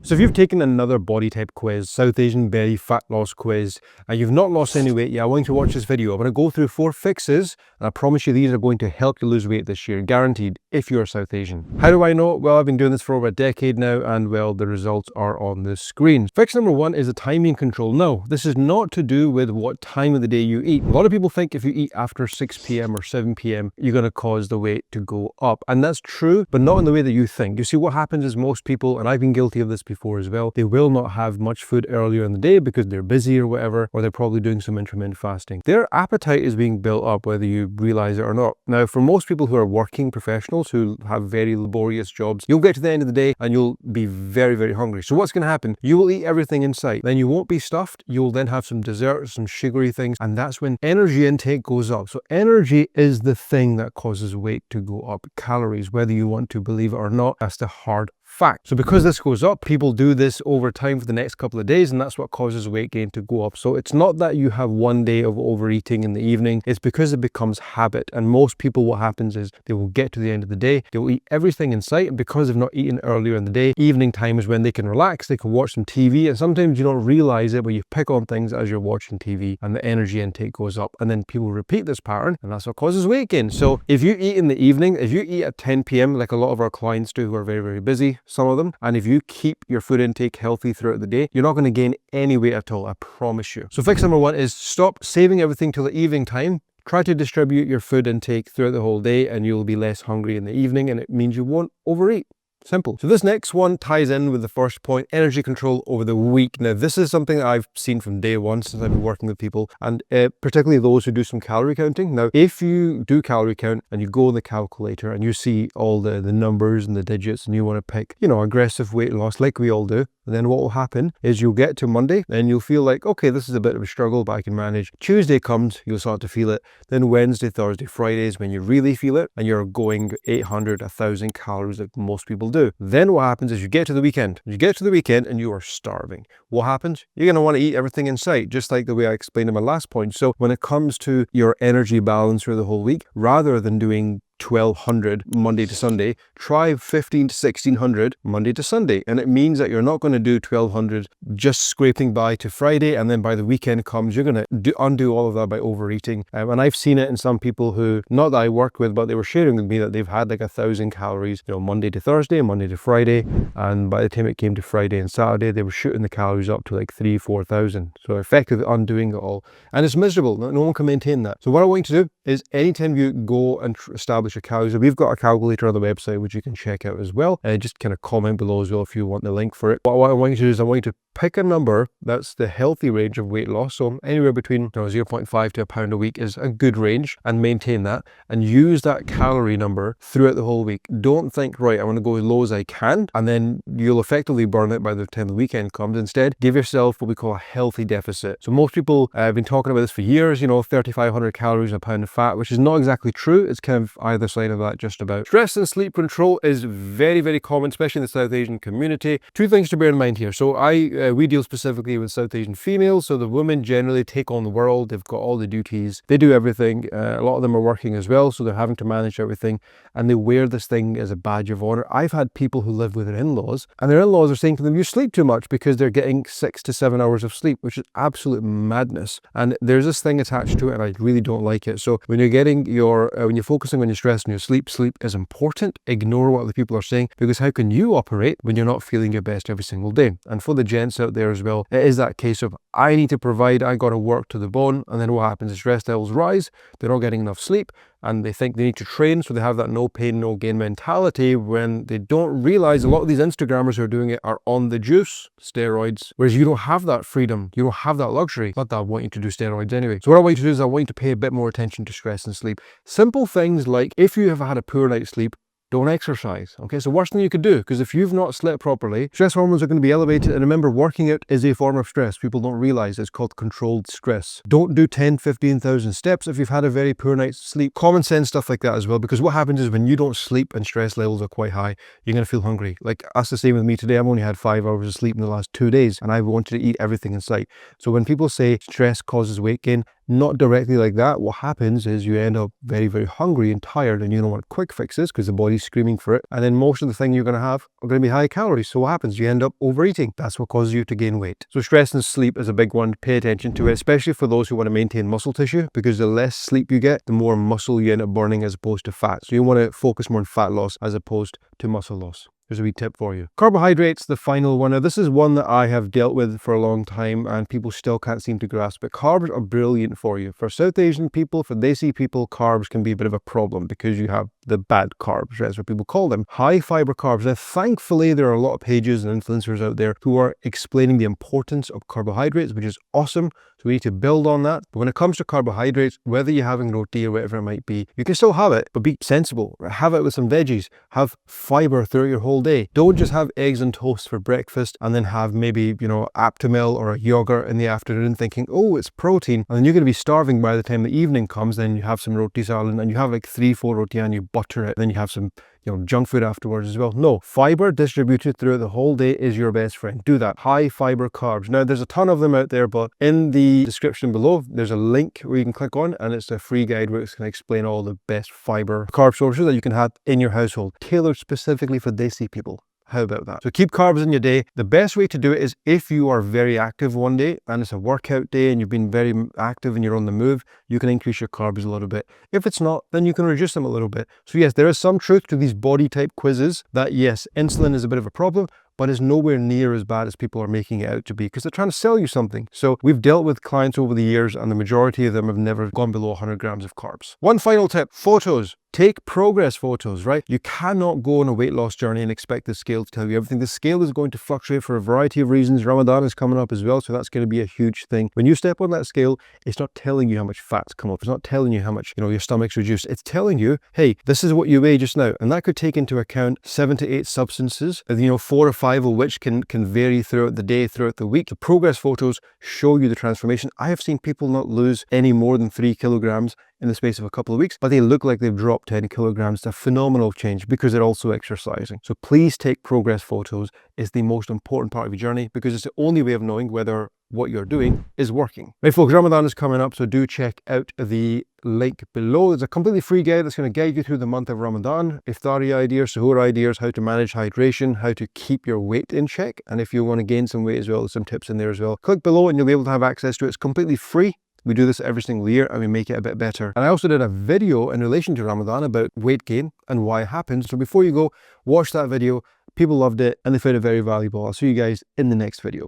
So if you've taken another body type quiz, South Asian belly fat loss quiz, and you've not lost any weight yet, I want you to watch this video. I'm going to go through 4 fixes, and I promise you these are going to help you lose weight this year, guaranteed, if you're South Asian. How do I know? Well, I've been doing this for over a decade now, and well, the results are on the screen. Fix number 1 is the timing control. No, this is not to do with what time of the day you eat. A lot of people think if you eat after 6 p.m. or 7 p.m., you're going to cause the weight to go up. And that's true, but not in the way that you think. You see, what happens is most people, and I've been guilty of this before as well, they will not have much food earlier in the day because they're busy or whatever, or they're probably doing some intermittent fasting. Their appetite is being built up whether you realize it or not. Now, for most people who are working professionals who have very laborious jobs, you'll get to the end of the day and you'll be very, very hungry. So what's going to happen? You will eat everything in sight. Then you won't be stuffed. You'll then have some dessert, some sugary things, and that's when energy intake goes up. So energy is the thing that causes weight to go up. Calories, whether you want to believe it or not, that's the hard fact. So because this goes up, people do this over time for the next couple of days, and that's what causes weight gain to go up. So it's not that you have one day of overeating in the evening, it's because it becomes habit. And most people, what happens is they will get to the end of the day, they will eat everything in sight, and because they've not eaten earlier in the day, evening time is when they can relax, they can watch some TV, and sometimes you don't realize it, but you pick on things as you're watching TV and the energy intake goes up, and then people repeat this pattern, and that's what causes weight gain. So if you eat in the evening, if you eat at 10 p.m. like a lot of our clients do who are very, very busy, some of them, and if you keep your food intake healthy throughout the day, you're not going to gain any weight at all, I promise you. So fix number 1 is stop saving everything till the evening time. Try to distribute your food intake throughout the whole day and you'll be less hungry in the evening, and it means you won't overeat. Simple. So this next one ties in with the first point, energy control over the week. Now, this is something that I've seen from day one since I've been working with people, and particularly those who do some calorie counting. Now, if you do calorie count and you go in the calculator and you see all the numbers and the digits and you want to pick, aggressive weight loss like we all do, and then what will happen is you'll get to Monday and you'll feel like, okay, this is a bit of a struggle, but I can manage. Tuesday comes, you'll start to feel it. Then Wednesday, Thursday, Friday is when you really feel it and you're going 800, 1,000 calories like most people do. Then what happens is you get to the weekend. You get to the weekend and you are starving. What happens? You're going to want to eat everything in sight, just like the way I explained in my last point. So when it comes to your energy balance through the whole week, rather than doing 1,200 Monday to Sunday, try 1,500 to 1,600 Monday to Sunday. And it means that you're not going to do 1,200 just scraping by to Friday, and then by the weekend comes, you're going to undo all of that by overeating. And I've seen it in some people who, not that I work with, but they were sharing with me that they've had like 1,000 calories, Monday to Thursday, Monday to Friday. And by the time it came to Friday and Saturday, they were shooting the calories up to like 3,000, 4,000. So effectively undoing it all. And it's miserable. No one can maintain that. So what I want you to do is anytime you go and establish your calories, we've got a calculator on the website which you can check out as well, and just kind of comment below as well if you want the link for it. But what I want you to do is I want you to pick a number that's the healthy range of weight loss. So anywhere between 0.5 to a pound a week is a good range, and maintain that and use that calorie number throughout the whole week. Don't think, right, I want to go as low as I can, and then you'll effectively burn it by the time the weekend comes. Instead, give yourself what we call a healthy deficit. So most people have been talking about this for years, 3,500 calories a pound of fat, which is not exactly true. It's kind of either side of that, just about. Stress and sleep control is very, very common, especially in the South Asian community. 2 things to bear in mind here. So we deal specifically with South Asian females. So the women generally take on the world. They've got all the duties. They do everything. A lot of them are working as well, so they're having to manage everything, and they wear this thing as a badge of honor. I've had people who live with their in-laws, and their in-laws are saying to them, you sleep too much, because they're getting 6 to 7 hours of sleep, which is absolute madness. And there's this thing attached to it, and I really don't like it. So when you're getting when you're focusing on your stress and your sleep is important. Ignore what the people are saying, because how can you operate when you're not feeling your best every single day? And for the gents out there as well, it is that case of, I need to provide, I got to work to the bone, and then what happens is stress levels rise, they're not getting enough sleep, and they think they need to train, so they have that no pain, no gain mentality, when they don't realize a lot of these Instagrammers who are doing it are on the juice, steroids, whereas you don't have that freedom, you don't have that luxury. Not that I want you to do steroids anyway. So what I want you to do is I want you to pay a bit more attention to stress and sleep. Simple things like, if you have had a poor night's sleep, don't exercise. Okay, so worst thing you could do, because if you've not slept properly, stress hormones are going to be elevated. And remember, working out is a form of stress. People don't realize it's called controlled stress. Don't do 10, 15,000 steps if you've had a very poor night's sleep. Common sense stuff like that as well, because what happens is when you don't sleep and stress levels are quite high, you're going to feel hungry. Like, that's the same with me today. I've only had 5 hours of sleep in the last 2 days, and I wanted to eat everything in sight. So when people say stress causes weight gain, Not directly like that. What happens is you end up very, very hungry and tired, and you don't want quick fixes because the body's screaming for it. And then most of the things you're going to have are going to be high calories. So what happens? You end up overeating. That's what causes you to gain weight. So stress and sleep is a big one. Pay attention to it, especially for those who want to maintain muscle tissue, because the less sleep you get, the more muscle you end up burning as opposed to fat. So you want to focus more on fat loss as opposed to muscle loss. There's a wee tip for you. Carbohydrates, the final one. Now, this is one that I have dealt with for a long time and people still can't seem to grasp it. Carbs are brilliant for you. For South Asian people, for Desi people, carbs can be a bit of a problem because you have the bad carbs, that's what people call them. High fiber carbs. Now, thankfully, there are a lot of pages and influencers out there who are explaining the importance of carbohydrates, which is awesome. So we need to build on that. But when it comes to carbohydrates, whether you're having roti or whatever it might be, you can still have it, but be sensible. Have it with some veggies. Have fiber throughout your whole day. Don't just have eggs and toast for breakfast and then have maybe, Aptamil or a yogurt in the afternoon thinking, oh, it's protein. And then you're going to be starving by the time the evening comes. Then you have some roti salad and you have like 3-4 roti and you butter it. Then you have some junk food afterwards as well. No, fiber distributed throughout the whole day is your best friend. Do that. High fiber carbs. Now, there's a ton of them out there, but in the description below, there's a link where you can click on, and it's a free guide where it's going to explain all the best fiber carb sources that you can have in your household, tailored specifically for Desi people. How about that? So keep carbs in your day. The best way to do it is if you are very active one day and it's a workout day and you've been very active and you're on the move, you can increase your carbs a little bit. If it's not, then you can reduce them a little bit. So yes, there is some truth to these body type quizzes that yes, insulin is a bit of a problem, but it's nowhere near as bad as people are making it out to be because they're trying to sell you something. So we've dealt with clients over the years and the majority of them have never gone below 100 grams of carbs. One final tip, photos. Take progress photos, right? You cannot go on a weight loss journey and expect the scale to tell you everything. The scale is going to fluctuate for a variety of reasons. Ramadan is coming up as well, so that's going to be a huge thing. When you step on that scale, it's not telling you how much fat's come off. It's not telling you how much, your stomach's reduced. It's telling you, hey, this is what you weigh just now. And that could take into account 7 to 8 substances, 4 or 5 of which can vary throughout the day, throughout the week. The progress photos show you the transformation. I have seen people not lose any more than 3 kilograms in the space of a couple of weeks, but they look like they've dropped 10 kilograms. It's a phenomenal change because they're also exercising. So please take progress photos. It's the most important part of your journey because it's the only way of knowing whether what you're doing is working. Right, folks, Ramadan is coming up, so do check out the link below. There's a completely free guide that's going to guide you through the month of Ramadan, iftari ideas, suhoor ideas, how to manage hydration, how to keep your weight in check, and if you want to gain some weight as well, there's some tips in there as well. Click below and you'll be able to have access to it. It's completely free. We do this every single year and we make it a bit better. And I also did a video in relation to Ramadan about weight gain and why it happens. So before you go, watch that video. People loved it and they found it very valuable. I'll see you guys in the next video.